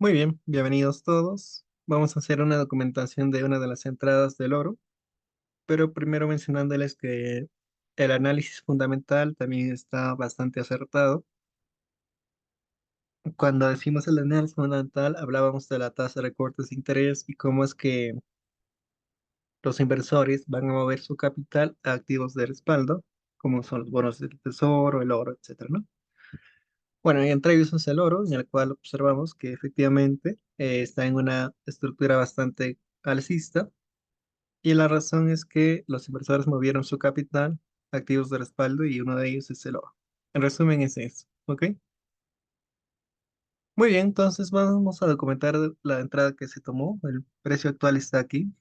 Muy bien, bienvenidos todos. Vamos a hacer una documentación de una de las entradas del oro, pero primero mencionándoles que el análisis fundamental también está bastante acertado. Cuando decimos el análisis fundamental, hablábamos de la tasa de recortes de interés y cómo es que los inversores van a mover su capital a activos de respaldo, como son los bonos del tesoro, el oro, etcétera, ¿no? Bueno, y entre ellos es el oro, en el cual observamos que efectivamente está en una estructura bastante alcista. Y la razón es que los inversores movieron su capital, activos de respaldo, y uno de ellos es el oro. En resumen, es eso, ¿ok? Muy bien, entonces vamos a documentar la entrada que se tomó. El precio actual está aquí.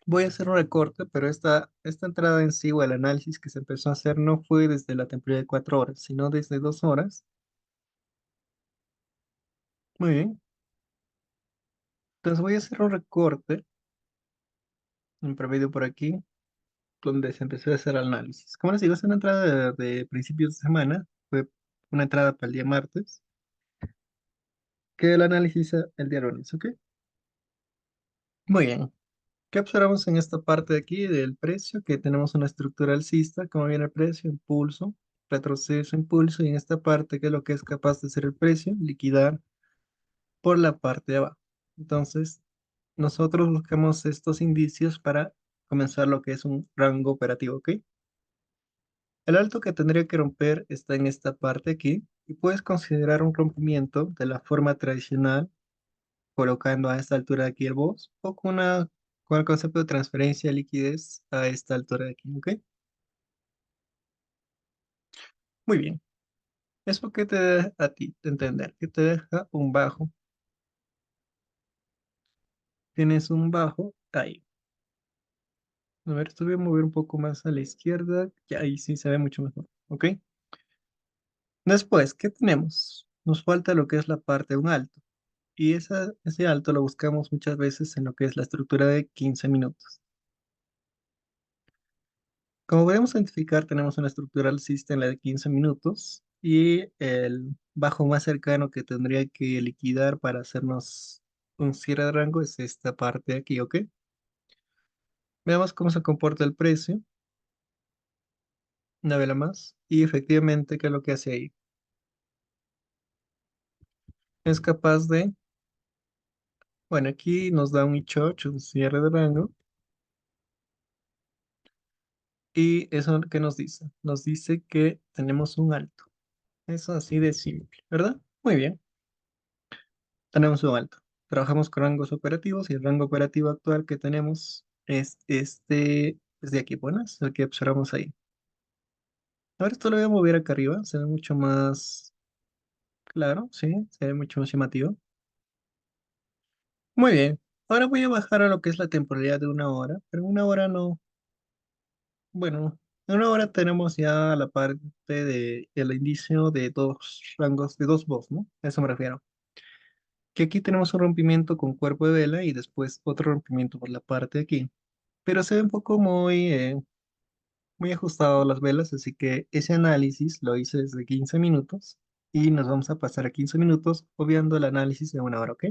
Voy a hacer un recorte, pero esta entrada en sí o el análisis que se empezó a hacer no fue desde la temporada de 4 horas, sino desde 2 horas. Muy bien, entonces voy a hacer un recorte, un promedio por aquí, donde se empezó a hacer el análisis. Como les digo, es una entrada de principios de semana, fue una entrada para el día martes, que el análisis el día lunes, ¿ok? Muy bien. ¿Qué observamos en esta parte de aquí del precio? Que tenemos una estructura alcista, como viene el precio, impulso, retroceso, impulso, y en esta parte, ¿qué es lo que es capaz de hacer el precio? Liquidar por la parte de abajo. Entonces, nosotros buscamos estos indicios para comenzar lo que es un rango operativo, ¿ok? El alto que tendría que romper está en esta parte aquí y puedes considerar un rompimiento de la forma tradicional colocando a esta altura de aquí el BOS o con el concepto de transferencia de liquidez a esta altura de aquí, ¿ok? Muy bien. ¿Eso qué te deja a ti de entender? Que te deja un bajo. Tienes un bajo ahí. A ver, esto voy a mover un poco más a la izquierda. Ya ahí sí se ve mucho mejor, ¿ok? Después, ¿qué tenemos? Nos falta lo que es la parte de un alto. Y ese alto lo buscamos muchas veces en lo que es la estructura de 15 minutos. Como podemos identificar, tenemos una estructura alcista en la de 15 minutos y el bajo más cercano que tendría que liquidar para hacernos un cierre de rango es esta parte de aquí, ¿ok? Veamos cómo se comporta el precio, una vela más, y efectivamente, ¿qué es lo que hace ahí? Es capaz de, bueno, aquí nos da un ichoch, un cierre de rango, y eso, ¿qué nos dice? Nos dice que tenemos un alto. Eso así de simple, ¿verdad? Muy bien. Tenemos un alto. Trabajamos con rangos operativos y el rango operativo actual que tenemos es este, es de aquí, bueno, es el que observamos ahí. Ahora esto lo voy a mover acá arriba, se ve mucho más claro, sí, se ve mucho más llamativo. Muy bien, ahora voy a bajar a lo que es la temporalidad de una hora, pero en una hora no, bueno, en una hora tenemos ya la parte de el indicio de dos rangos, de dos voz, ¿no? A eso me refiero. Que aquí tenemos un rompimiento con cuerpo de vela y después otro rompimiento por la parte de aquí. Pero se ve un poco muy ajustado las velas, así que ese análisis lo hice desde 15 minutos y nos vamos a pasar a 15 minutos obviando el análisis de una hora, ¿ok?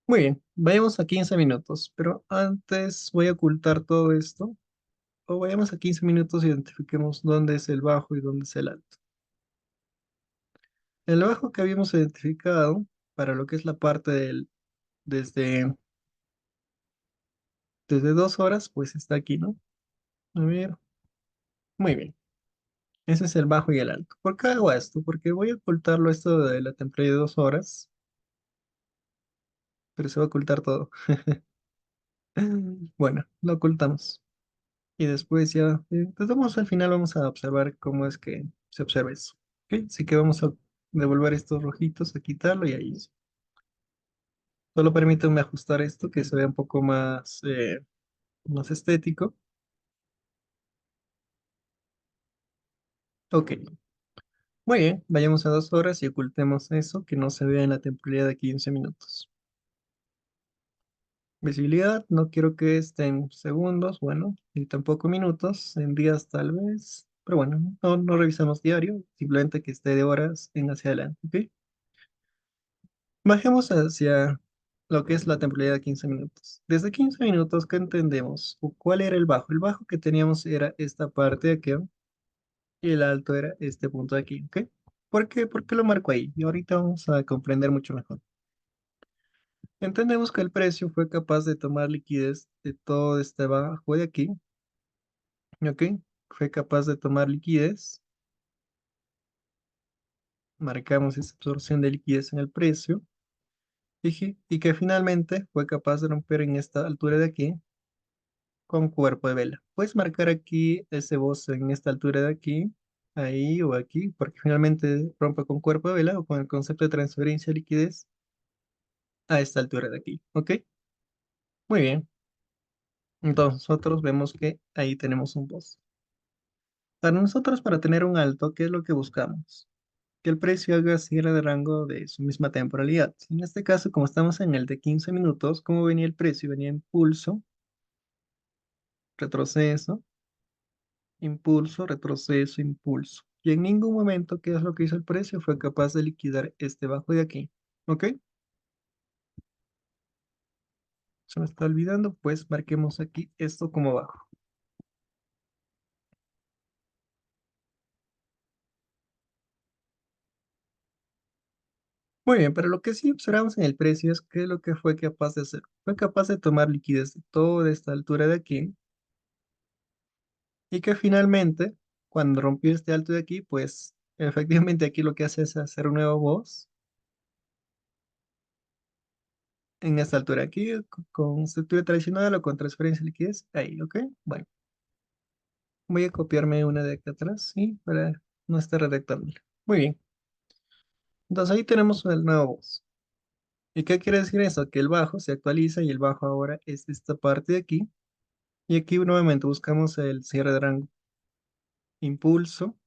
Muy bien, vayamos a 15 minutos, pero antes voy a ocultar todo esto o vayamos a 15 minutos y identifiquemos dónde es el bajo y dónde es el alto. El bajo que habíamos identificado para lo que es la parte desde, desde 2 horas, pues está aquí, ¿no? A ver, muy bien. Ese es el bajo y el alto. ¿Por qué hago esto? Porque voy a ocultarlo esto de la temporada de 2 horas, pero se va a ocultar todo. Bueno, lo ocultamos. Y después ya, pues vamos al final, vamos a observar cómo es que se observa eso. ¿Ok? Así que vamos a devolver estos rojitos, a quitarlo y ahí. Solo permítanme ajustar esto, que se vea un poco más estético. Ok, muy bien, vayamos a 2 horas y ocultemos eso, que no se vea en la temporalidad de 15 minutos. Visibilidad, no quiero que esté en segundos, bueno, y tampoco minutos, en días tal vez, pero bueno, no revisamos diario, simplemente que esté de horas en hacia adelante, ¿ok? Bajemos hacia lo que es la temporalidad de 15 minutos. Desde 15 minutos, ¿qué entendemos? ¿O cuál era el bajo? El bajo que teníamos era esta parte de aquí, ¿no? Y el alto era este punto de aquí, ¿ok? ¿Por qué lo marco ahí? Y ahorita vamos a comprender mucho mejor. Entendemos que el precio fue capaz de tomar liquidez de todo este bajo de aquí, ¿ok? Fue capaz de tomar liquidez, marcamos esa absorción de liquidez en el precio, y que finalmente fue capaz de romper en esta altura de aquí con cuerpo de vela. Puedes marcar aquí ese boss en esta altura de aquí, ahí o aquí, porque finalmente rompe con cuerpo de vela o con el concepto de transferencia de liquidez a esta altura de aquí, ¿ok? Muy bien. Entonces nosotros vemos que ahí tenemos un boss. Para nosotros, para tener un alto, ¿qué es lo que buscamos? Que el precio haga cierre de rango de su misma temporalidad. En este caso, como estamos en el de 15 minutos, ¿cómo venía el precio? Venía impulso, retroceso, impulso, retroceso, impulso. Y en ningún momento, ¿qué es lo que hizo el precio? Fue capaz de liquidar este bajo de aquí. ¿Ok? Se me está olvidando, pues marquemos aquí esto como bajo. Muy bien, pero lo que sí observamos en el precio es que lo que fue capaz de hacer. Fue capaz de tomar liquidez de toda esta altura de aquí y que finalmente, cuando rompió este alto de aquí, pues efectivamente aquí lo que hace es hacer un nuevo boss en esta altura aquí, con estructura tradicional o con transferencia de liquidez. Ahí, ¿ok? Bueno, voy a copiarme una de acá atrás, ¿sí? Para no estar redactándola. Muy bien, entonces ahí tenemos el nuevo boss. ¿Y qué quiere decir eso? Que el bajo se actualiza y el bajo ahora es esta parte de aquí. Y aquí nuevamente buscamos el cierre de rango. Impulso,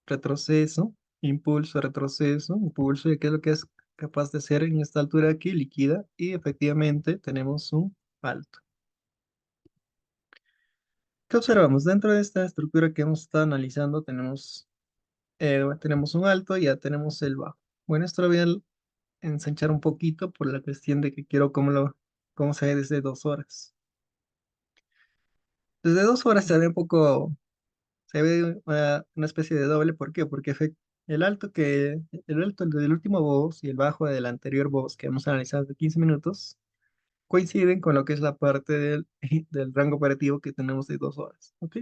retroceso, impulso, retroceso, impulso, y qué es lo que es capaz de hacer en esta altura aquí, liquida, y efectivamente tenemos un alto. ¿Qué observamos? Dentro de esta estructura que hemos estado analizando, tenemos un alto y ya tenemos el bajo. Bueno, esto lo voy a ensanchar un poquito por la cuestión de que quiero cómo se ve desde 2 horas. Desde 2 horas se ve un poco, se ve una especie de doble. ¿Por qué? Porque el alto del último boss y el bajo del anterior boss que hemos analizado de 15 minutos coinciden con lo que es la parte del rango operativo que tenemos de 2 horas. ¿Ok?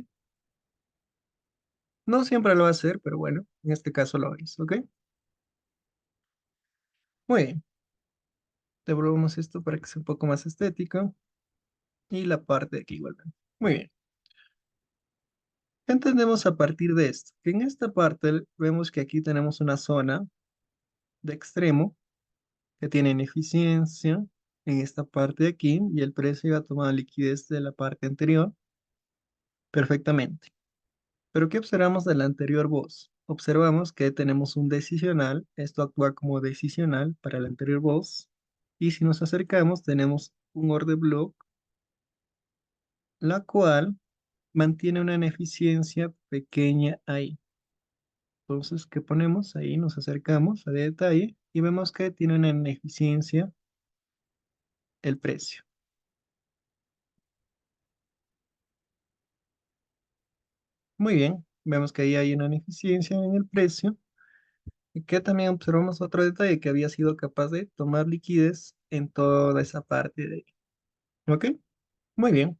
No siempre lo va a hacer, pero bueno, en este caso lo hizo. ¿Ok? Muy bien. Devolvemos esto para que sea un poco más estético y la parte de aquí igualmente. Muy bien. Entendemos a partir de esto, que en esta parte vemos que aquí tenemos una zona de extremo que tiene ineficiencia en esta parte de aquí y el precio ha tomado liquidez de la parte anterior perfectamente. Pero ¿qué observamos del anterior boss? Observamos que tenemos un decisional, esto actúa como decisional para el anterior boss, y si nos acercamos tenemos un order block, la cual mantiene una ineficiencia pequeña ahí. Entonces, ¿qué ponemos? Ahí nos acercamos a detalle y vemos que tiene una ineficiencia el precio. Muy bien, vemos que ahí hay una ineficiencia en el precio y que también observamos otro detalle que había sido capaz de tomar liquidez en toda esa parte de ahí. ¿Ok? Muy bien.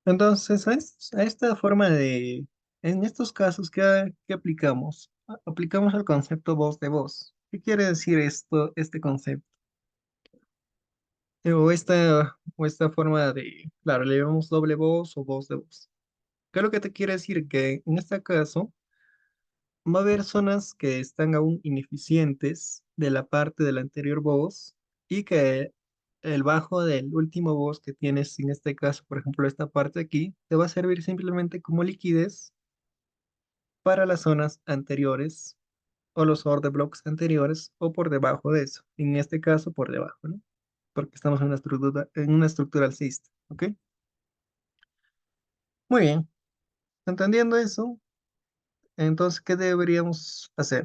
Entonces, a esta forma en estos casos, ¿qué aplicamos? Aplicamos el concepto voz de voz. ¿Qué quiere decir esto, este concepto? O esta forma de, claro, le llamamos doble voz o voz de voz. ¿Qué es lo que te quiere decir? Que en este caso va a haber zonas que están aún ineficientes de la parte del anterior voz y que el bajo del último voz que tienes, en este caso, por ejemplo, esta parte aquí, te va a servir simplemente como liquidez para las zonas anteriores o los order blocks anteriores o por debajo de eso. En este caso, por debajo, ¿no? Porque estamos en una estructura alcista, ¿ok? Muy bien. Entendiendo eso, Entonces, ¿qué deberíamos hacer?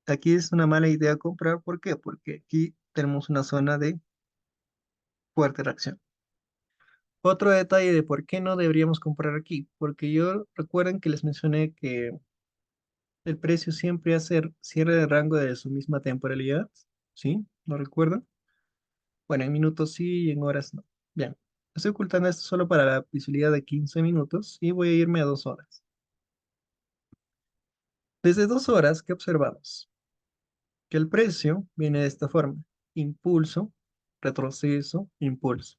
Aquí es una mala idea comprar. ¿Por qué? Porque aquí tenemos una zona de fuerte reacción. Otro detalle de por qué no deberíamos comprar aquí, porque yo recuerden que les mencioné que el precio siempre hace cierre de rango de su misma temporalidad, ¿sí? ¿Lo recuerdan? Bueno, en minutos sí y en horas no. Bien, estoy ocultando esto solo para la visibilidad de 15 minutos y voy a irme a 2 horas. Desde 2 horas, ¿qué observamos? Que el precio viene de esta forma: impulso, retroceso, impulso.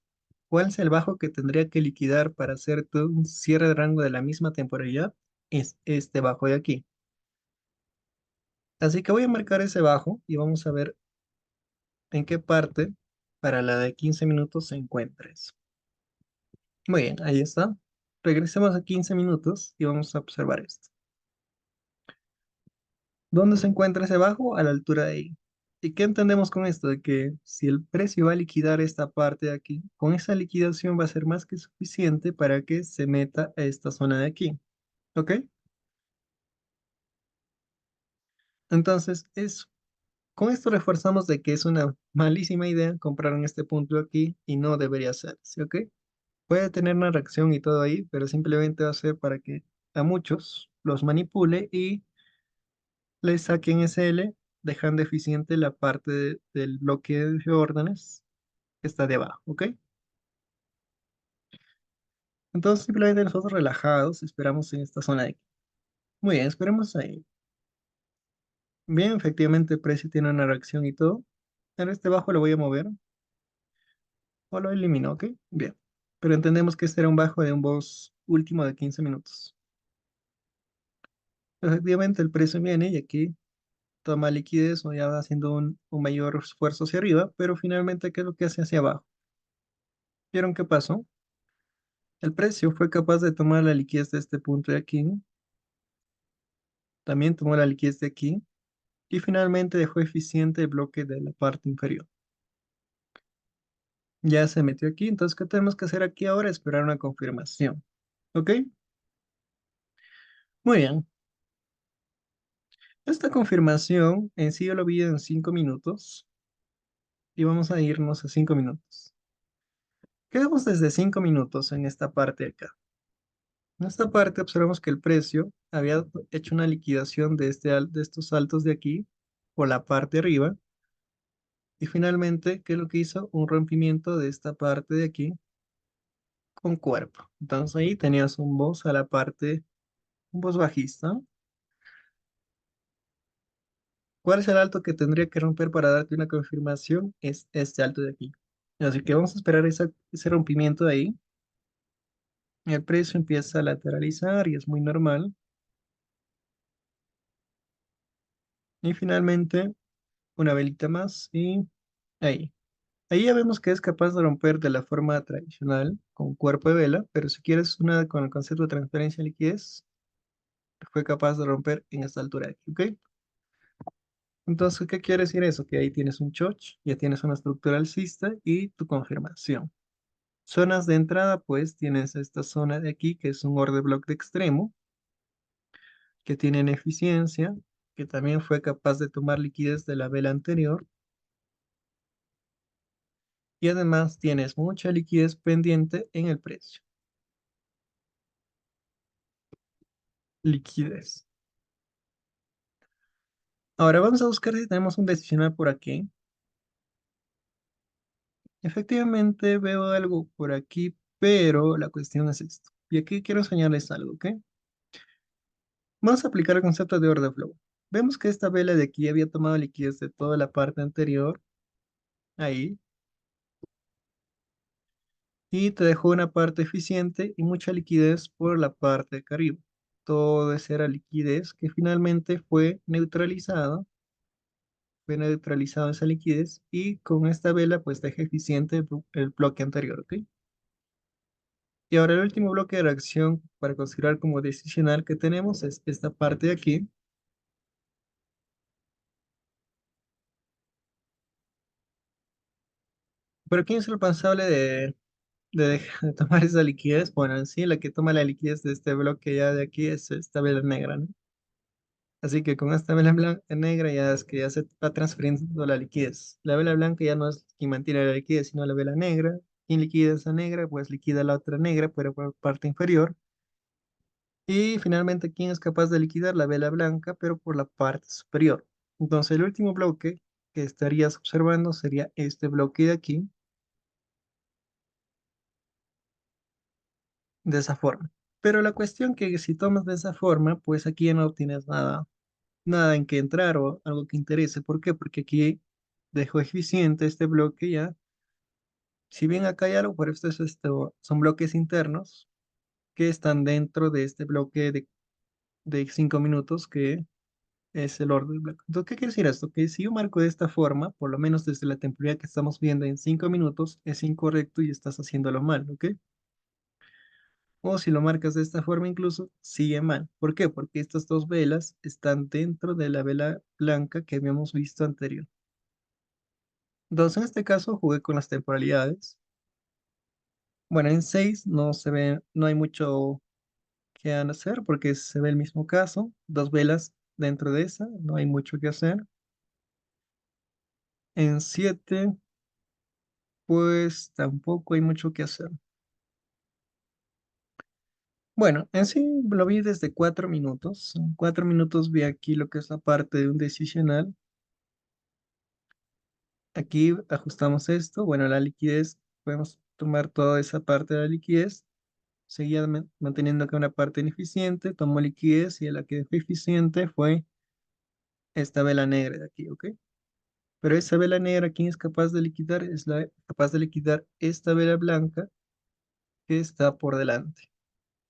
¿Cuál es el bajo que tendría que liquidar para hacer todo un cierre de rango de la misma temporalidad? Es este bajo de aquí. Así que voy a marcar ese bajo y vamos a ver en qué parte para la de 15 minutos se encuentra eso. Muy bien, ahí está. Regresemos a 15 minutos y vamos a observar esto. ¿Dónde se encuentra ese bajo? A la altura de ahí. ¿Y qué entendemos con esto? De que si el precio va a liquidar esta parte de aquí, con esa liquidación va a ser más que suficiente para que se meta a esta zona de aquí. ¿Ok? Entonces, con esto reforzamos de que es una malísima idea comprar en este punto de aquí y no debería ser, ¿sí? ¿Ok? Puede tener una reacción y todo ahí, pero simplemente va a ser para que a muchos los manipule y les saquen SL, dejando eficiente la parte del bloque de órdenes que está de abajo, ¿ok? Entonces simplemente nosotros relajados esperamos en esta zona de aquí. Muy bien, esperemos ahí. Bien, efectivamente el precio tiene una reacción y todo. En este bajo lo voy a mover o lo elimino, ¿ok? Bien. Pero entendemos que este era un bajo de un boss último de 15 minutos. Efectivamente el precio viene y aquí toma liquidez o ya va haciendo un mayor esfuerzo hacia arriba, pero finalmente, ¿qué es lo que hace hacia abajo? ¿Vieron qué pasó? El precio fue capaz de tomar la liquidez de este punto de aquí, también tomó la liquidez de aquí y finalmente dejó eficiente el bloque de la parte inferior. Ya se metió aquí, entonces, ¿qué tenemos que hacer aquí ahora? Esperar una confirmación. ¿Ok? Muy bien. Esta confirmación en sí yo lo vi en 5 minutos y vamos a irnos a 5 minutos. Quedamos desde 5 minutos en esta parte de acá. En esta parte observamos que el precio había hecho una liquidación de, de estos saltos de aquí por la parte arriba. Y finalmente, ¿qué es lo que hizo? Un rompimiento de esta parte de aquí con cuerpo. Entonces ahí tenías un boss a la parte, un boss bajista. ¿Cuál es el alto que tendría que romper para darte una confirmación? Es este alto de aquí. Así que vamos a esperar ese rompimiento de ahí. El precio empieza a lateralizar y es muy normal. Y finalmente, una velita más y ahí. Ahí ya vemos que es capaz de romper de la forma tradicional, con cuerpo de vela, pero si quieres una con el concepto de transferencia de liquidez, fue capaz de romper en esta altura de aquí, ¿ok? Entonces, ¿qué quiere decir eso? Que ahí tienes un choch, ya tienes una estructura alcista y tu confirmación. Zonas de entrada, pues tienes esta zona de aquí, que es un order block de extremo, que tienen eficiencia, que también fue capaz de tomar liquidez de la vela anterior, y además tienes mucha liquidez pendiente en el precio. Liquidez. Ahora vamos a buscar si tenemos un decisional por aquí. Efectivamente veo algo por aquí, pero la cuestión es esto. Y aquí quiero enseñarles algo, ¿ok? Vamos a aplicar el concepto de order flow. Vemos que esta vela de aquí había tomado liquidez de toda la parte anterior, ahí, y te dejó una parte eficiente y mucha liquidez por la parte de acá arriba. Todo esa era liquidez que finalmente fue neutralizado esa liquidez y con esta vela pues deja eficiente el bloque anterior, ¿ok? Y ahora el último bloque de reacción para considerar como decisional que tenemos es esta parte de aquí. Pero ¿quién es el responsable de tomar esa liquidez? Bueno, en sí, la que toma la liquidez de este bloque ya de aquí es esta vela negra, ¿no? Así que con esta vela negra ya es que ya se va transfiriendo la liquidez. La vela blanca ya no es quien mantiene la liquidez, sino la vela negra. Quien liquida esa negra, pues liquida la otra negra, pero por parte inferior. Y finalmente, ¿quién es capaz de liquidar la vela blanca, pero por la parte superior? Entonces, el último bloque que estarías observando sería este bloque de aquí, de esa forma. Pero la cuestión que si tomas de esa forma, pues aquí ya no obtienes nada en que entrar o algo que interese. ¿Por qué? Porque aquí dejo eficiente este bloque ya. Si bien acá hay algo, pero son bloques internos que están dentro de este bloque de 5 minutos que es el orden blanco. Entonces, ¿qué quiere decir esto? Que si yo marco de esta forma, por lo menos desde la temporalidad que estamos viendo en 5 minutos, es incorrecto y estás haciéndolo mal, ¿ok? O si lo marcas de esta forma incluso, sigue mal. ¿Por qué? Porque estas dos velas están dentro de la vela blanca que habíamos visto anterior. Entonces, en este caso, jugué con las temporalidades. Bueno, en 6 no se ve, no hay mucho que hacer porque se ve el mismo caso. Dos velas dentro de esa, no hay mucho que hacer. En 7 pues tampoco hay mucho que hacer. Bueno, en sí lo vi desde 4 minutos. En 4 minutos vi aquí lo que es la parte de un decisional. Aquí ajustamos esto. Bueno, la liquidez, podemos tomar toda esa parte de la liquidez. Seguía manteniendo acá una parte ineficiente, tomó liquidez y la que fue eficiente fue esta vela negra de aquí, ¿ok? Pero esa vela negra, ¿quién es capaz de liquidar? Es la capaz de liquidar esta vela blanca que está por delante.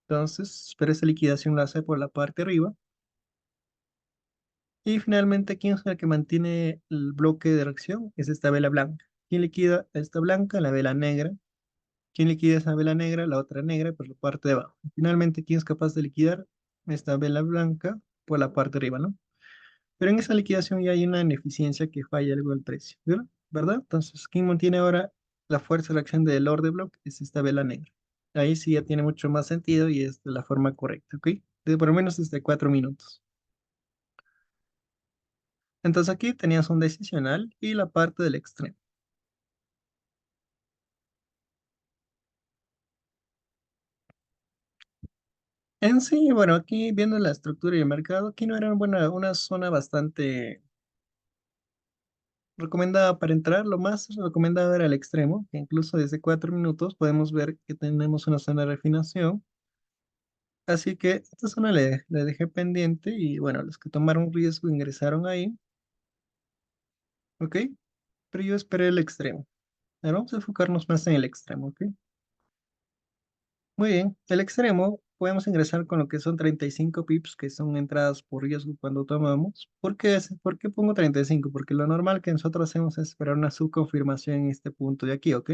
Entonces, pero esa liquidación la hace por la parte de arriba. Y finalmente, ¿quién es el que mantiene el bloque de reacción? Es esta vela blanca. ¿Quién liquida a esta blanca? La vela negra. ¿Quién liquida esa vela negra? La otra negra por la parte de abajo. Finalmente, ¿quién es capaz de liquidar esta vela blanca por la parte de arriba, ¿no? Pero en esa liquidación ya hay una ineficiencia que falla algo el precio, ¿verdad? ¿Verdad? Entonces, ¿quién mantiene ahora la fuerza de reacción del order block? Es esta vela negra. Ahí sí ya tiene mucho más sentido y es de la forma correcta, ¿ok? Por lo menos desde 4 minutos. Entonces aquí tenías un decisional y la parte del extremo. En sí, bueno, aquí viendo la estructura y el mercado, aquí no era una zona bastante recomendada para entrar. Lo más recomendado era el extremo, que incluso desde 4 minutos podemos ver que tenemos una zona de refinación. Así que esta zona le dejé pendiente y bueno, los que tomaron riesgo ingresaron ahí, ¿ok? Pero yo esperé el extremo. Ahora vamos a enfocarnos más en el extremo, ¿ok? Muy bien, el extremo podemos ingresar con lo que son 35 pips, que son entradas por riesgo cuando tomamos. ¿Por qué pongo 35? Porque lo normal que nosotros hacemos es esperar una subconfirmación en este punto de aquí, ¿ok?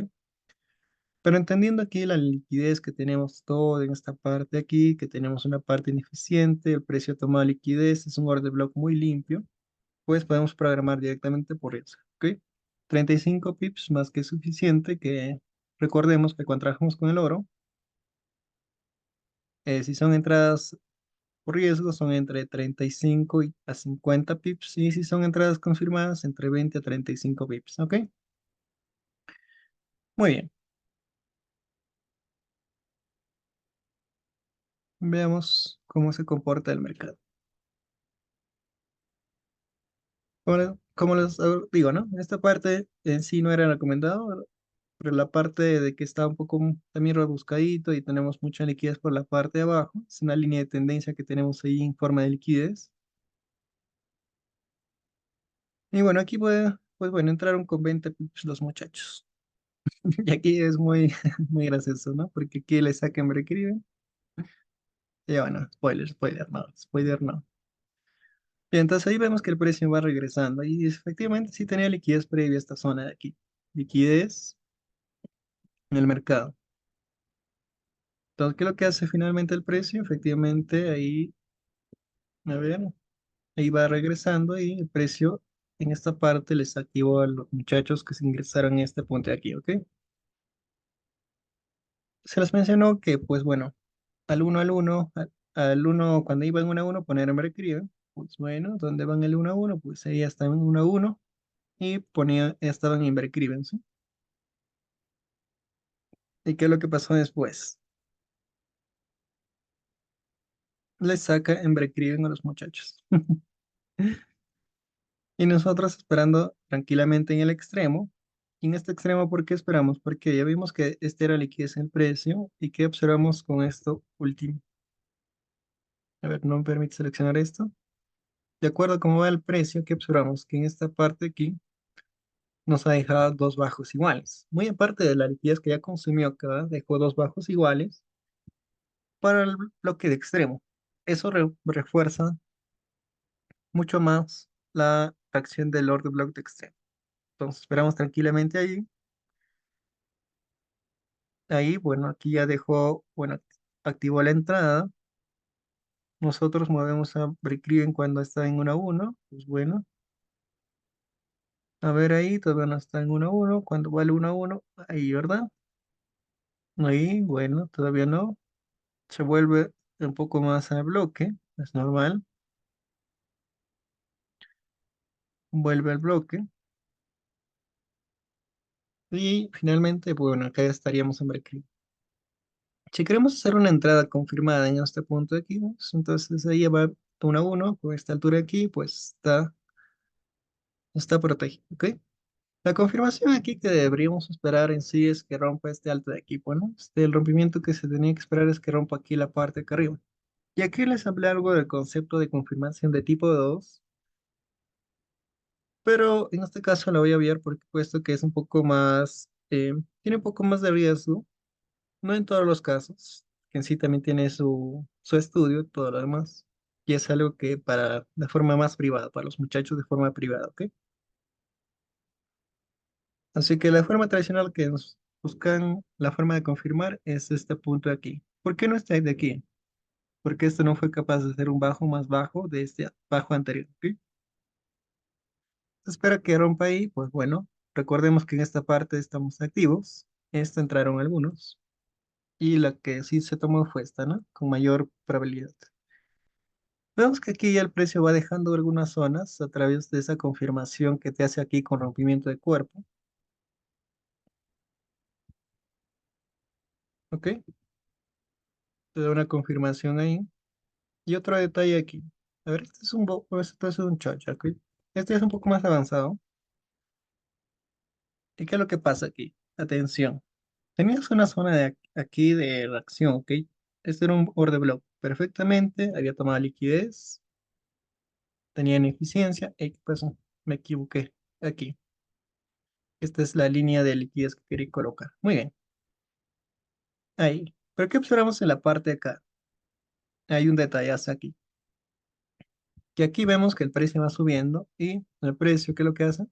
Pero entendiendo aquí la liquidez que tenemos todo en esta parte de aquí, que tenemos una parte ineficiente, el precio tomado de liquidez es un order block muy limpio, pues podemos programar directamente por eso, ¿ok? 35 pips más que suficiente, que recordemos que cuando trabajamos con el oro, si son entradas por riesgo son entre 35 a 50 pips y si son entradas confirmadas entre 20 a 35 pips, ¿ok? Muy bien, veamos cómo se comporta el mercado. Como les digo, ¿no? Esta parte en sí no era recomendado, pero la parte de que está un poco también rebuscadito y tenemos mucha liquidez por la parte de abajo, es una línea de tendencia que tenemos ahí en forma de liquidez. Y bueno, aquí puede, pues bueno, entraron con 20 pips los muchachos. Y aquí es muy, muy gracioso, ¿no? Porque aquí le sacan break. Y bueno, spoiler, no, spoiler no. Y entonces ahí vemos que el precio va regresando y efectivamente sí tenía liquidez previa a esta zona de aquí. Liquidez en el mercado. Entonces, ¿qué es lo que hace finalmente el precio? Efectivamente ahí, a ver, ahí va regresando y el precio en esta parte les activó a los muchachos que se ingresaron en este punto de aquí, ¿ok? Se les mencionó que, pues bueno, al uno, cuando iba en 1 a 1, poner en break even. Pues bueno, ¿dónde van el 1 a 1? Pues ahí está en 1 a 1 y estaban en Break-Even, ¿sí? ¿Y qué es lo que pasó después? Les saca en Break-Even a los muchachos. Y nosotros esperando tranquilamente en el extremo. Y en este extremo, ¿por qué esperamos? Porque ya vimos que este era liquidez en precio. ¿Y qué observamos con esto último? A ver, no me permite seleccionar esto. De acuerdo a cómo va el precio, ¿qué observamos? Que en esta parte aquí nos ha dejado dos bajos iguales. Muy aparte de la liquidez que ya consumió acá, dejó dos bajos iguales para el bloque de extremo. Eso refuerza mucho más la acción del order block de extremo. Entonces esperamos tranquilamente ahí. Ahí, bueno, aquí ya dejó, bueno, activó la entrada. Nosotros movemos a break-even cuando está en 1 a 1. Pues bueno, a ver ahí, todavía no está en 1 a 1. Cuando vale 1 a 1, ahí, ¿verdad? Ahí, bueno, todavía no. Se vuelve un poco más a bloque, es normal. Vuelve al bloque. Y finalmente, bueno, acá ya estaríamos en break-even. Si queremos hacer una entrada confirmada en este punto de aquí, pues, entonces ahí va 1 a 1. Con esta altura aquí, pues está protegido, ¿ok? La confirmación aquí que deberíamos esperar en sí es que rompa este alto de aquí, ¿no? El rompimiento que se tenía que esperar es que rompa aquí la parte de acá arriba. Y aquí les hablé algo del concepto de confirmación de tipo 2, pero en este caso lo voy a ver porque puesto que es un poco más, tiene un poco más de riesgo, no en todos los casos, que en sí también tiene su estudio, todo lo demás, y es algo que para de forma más privada, para los muchachos de forma privada, ¿ok? Así que la forma tradicional que nos buscan, la forma de confirmar es este punto de aquí. ¿Por qué no está de aquí? Porque esto no fue capaz de hacer un bajo más bajo de este bajo anterior, ¿ok? Espera que rompa ahí, pues bueno, recordemos que en esta parte estamos activos, esta entraron algunos, y la que sí se tomó fue esta, ¿no? Con mayor probabilidad. Vemos que aquí ya el precio va dejando algunas zonas a través de esa confirmación que te hace aquí con rompimiento de cuerpo, ¿ok? Te da una confirmación ahí. Y otro detalle aquí. A ver, este es un chocha, ¿ok? Este es un poco más avanzado. ¿Y qué es lo que pasa aquí? Atención. Tenías una zona de aquí de reacción, ¿ok? Este era un order block. Perfectamente, había tomado liquidez, tenía ineficiencia. ¿Y qué pasó? Me equivoqué. Aquí. Esta es la línea de liquidez que quería colocar. Muy bien. Ahí. Pero ¿qué observamos en la parte de acá? Hay un detallazo aquí. Que aquí vemos que el precio va subiendo y el precio, ¿qué es lo que hace?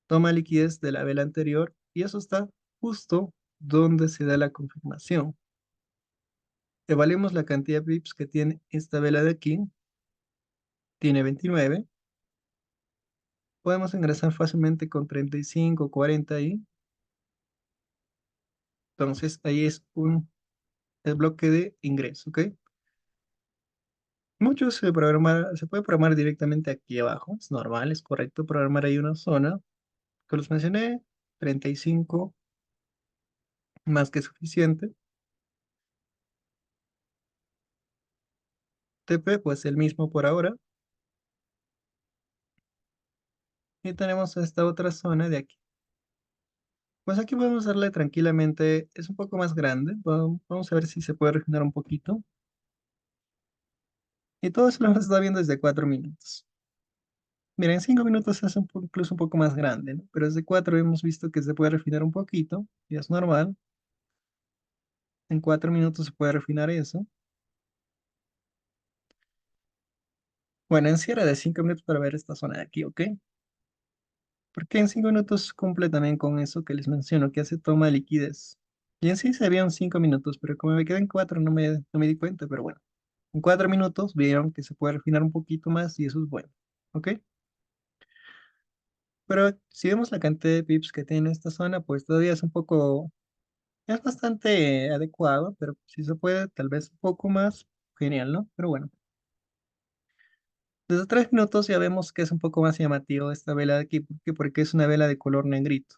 Toma liquidez de la vela anterior y eso está justo donde se da la confirmación. Evaluemos la cantidad de pips que tiene esta vela de aquí, tiene 29. Podemos ingresar fácilmente con 35, 40 ahí. Entonces ahí es el bloque de ingreso, ¿ok? Muchos se puede programar directamente aquí abajo, es normal, es correcto programar ahí una zona, que los mencioné, 35, más que suficiente. TP, pues el mismo por ahora. Y tenemos esta otra zona de aquí. Pues aquí podemos darle tranquilamente, es un poco más grande, vamos a ver si se puede refinar un poquito. Y todo eso lo está viendo desde 4 minutos. Mira, en 5 minutos es incluso un poco más grande, ¿no? Pero desde 4 hemos visto que se puede refinar un poquito, y es normal. En 4 minutos se puede refinar eso. Bueno, en cierre de 5 minutos para ver esta zona de aquí, ¿ok? Porque en 5 minutos cumple también con eso que les menciono, que hace toma de liquidez. Y en sí se habían 5 minutos, pero como me quedan 4 no me di cuenta, pero bueno. En 4 minutos vieron que se puede refinar un poquito más y eso es bueno, ¿ok? Pero si vemos la cantidad de pips que tiene esta zona, pues todavía es bastante adecuado, pero si se puede, tal vez un poco más, genial, ¿no? Pero bueno, Desde 3 minutos ya vemos que es un poco más llamativo esta vela de aquí. ¿Por qué? Porque es una vela de color negrito.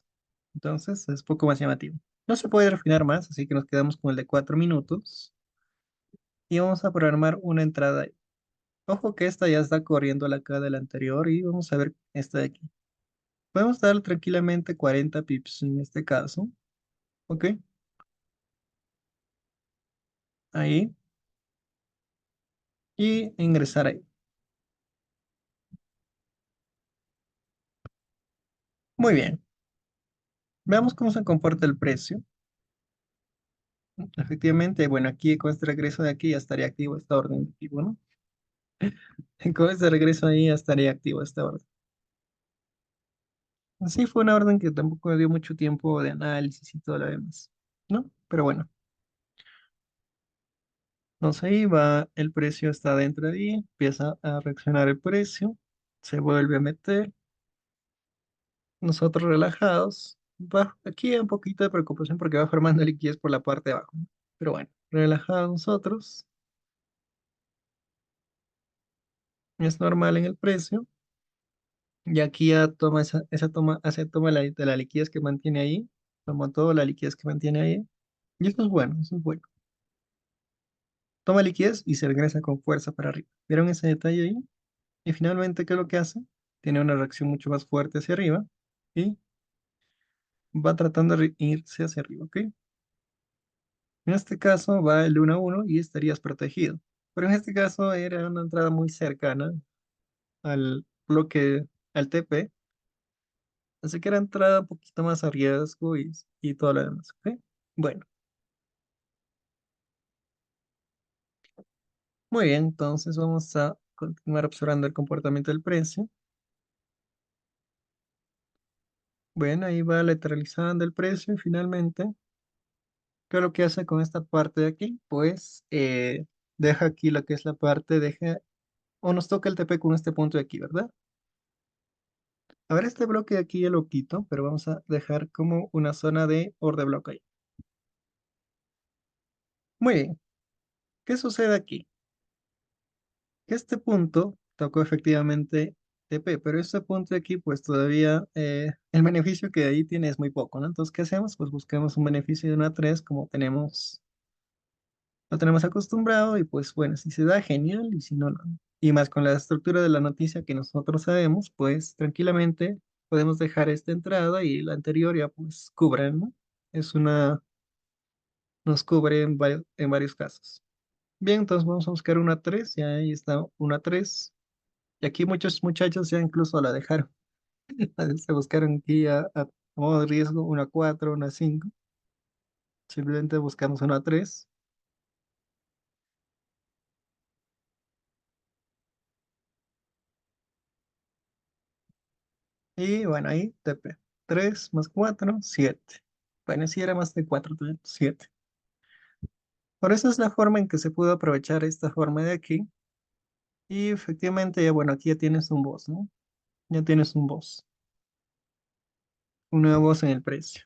Entonces es un poco más llamativo. No se puede refinar más, así que nos quedamos con el de 4 minutos. Y vamos a programar una entrada ahí. Ojo que esta ya está corriendo la cara del anterior y vamos a ver esta de aquí. Podemos dar tranquilamente 40 pips en este caso. ¿Ok? Ahí. Y ingresar ahí. Muy bien. Veamos cómo se comporta el precio. Efectivamente, bueno, aquí con este regreso de aquí ya estaría activo esta orden de aquí, ¿no? Con este regreso ahí ya estaría activo esta orden. Sí, fue una orden que tampoco me dio mucho tiempo de análisis y todo lo demás, ¿no? Pero bueno, entonces ahí va, el precio está dentro de ahí, empieza a reaccionar el precio, se vuelve a meter, nosotros relajados, aquí hay un poquito de preocupación porque va formando liquidez por la parte de abajo, ¿no? Pero bueno, relajados nosotros, es normal en el precio, y aquí ya toma esa toma, hace toma de la liquidez que mantiene ahí, toma toda la liquidez que mantiene ahí, y eso es bueno, eso es bueno. Toma liquidez y se regresa con fuerza para arriba. ¿Vieron ese detalle ahí? Y finalmente, ¿qué es lo que hace? Tiene una reacción mucho más fuerte hacia arriba y va tratando de irse hacia arriba, ¿ok? En este caso va el 1 a 1 y estarías protegido. Pero en este caso era una entrada muy cercana al bloque, al TP, así que era entrada un poquito más a riesgo y todo lo demás, ¿ok? Bueno, muy bien, entonces vamos a continuar observando el comportamiento del precio. Bueno, ahí va lateralizando el precio y finalmente, ¿qué es lo que hace con esta parte de aquí? Pues deja aquí lo que es la parte, deja, o nos toca el TP con este punto de aquí, ¿verdad? A ver, este bloque de aquí ya lo quito, pero vamos a dejar como una zona de order block ahí. Muy bien, ¿qué sucede aquí? Que este punto tocó efectivamente TP, pero este punto de aquí, pues todavía el beneficio que ahí tiene es muy poco, ¿no? Entonces, ¿qué hacemos? Pues buscamos un beneficio de una 3 como tenemos lo tenemos acostumbrado y pues bueno, si se da, genial, y si no, no. Y más con la estructura de la noticia que nosotros sabemos, pues tranquilamente podemos dejar esta entrada y la anterior ya pues cubren, ¿no? Es una, nos cubre en varios casos. Bien, entonces vamos a buscar una 3 ya ahí está una 3 y aquí muchos muchachos ya incluso la dejaron. Se buscaron aquí a modo de riesgo una 4 una 5 simplemente buscamos una 3 y bueno, ahí TP. 3 más 4 7. Bueno, si era más de 4 7. Por eso es la forma en que se pudo aprovechar esta forma de aquí. Y efectivamente, ya bueno, aquí ya tienes un boss, ¿no? Ya tienes un boss. Un nuevo boss en el precio.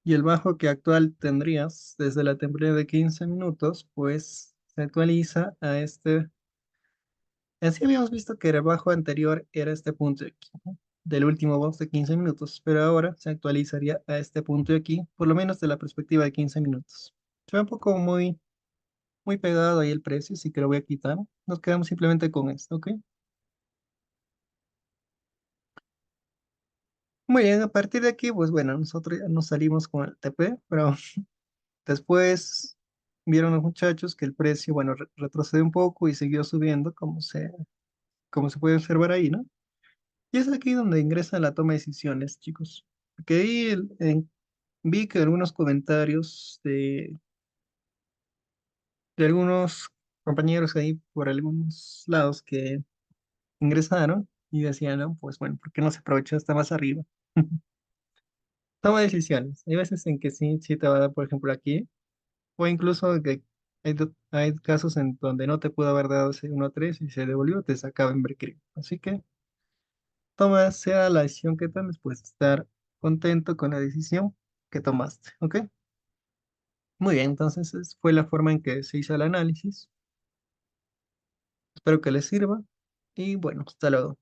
Y el bajo que actual tendrías desde la temporada de 15 minutos, pues se actualiza a este. Así habíamos visto que el bajo anterior era este punto de aquí, ¿no? Del último box de 15 minutos, pero ahora se actualizaría a este punto de aquí, por lo menos de la perspectiva de 15 minutos. Se ve un poco muy pegado ahí el precio, así que lo voy a quitar. Nos quedamos simplemente con esto, ¿ok? Muy bien, a partir de aquí, pues bueno, nosotros ya nos salimos con el TP, pero después vieron los muchachos que el precio, bueno, retrocede un poco y siguió subiendo, como se puede observar ahí, ¿no? Y es aquí donde ingresa la toma de decisiones, chicos. Porque ahí vi que algunos comentarios de algunos compañeros ahí por algunos lados que ingresaron y decían, no, pues bueno, ¿por qué no se aprovechó hasta más arriba? Toma decisiones. Hay veces en que sí, sí te va a dar, por ejemplo, aquí, o incluso que hay casos en donde no te pudo haber dado ese 1-3 y se devolvió, te sacaba en break. Así que toma, sea la decisión que tomes, pues estar contento con la decisión que tomaste, ¿ok? Muy bien, entonces fue la forma en que se hizo el análisis. Espero que les sirva y bueno, hasta luego.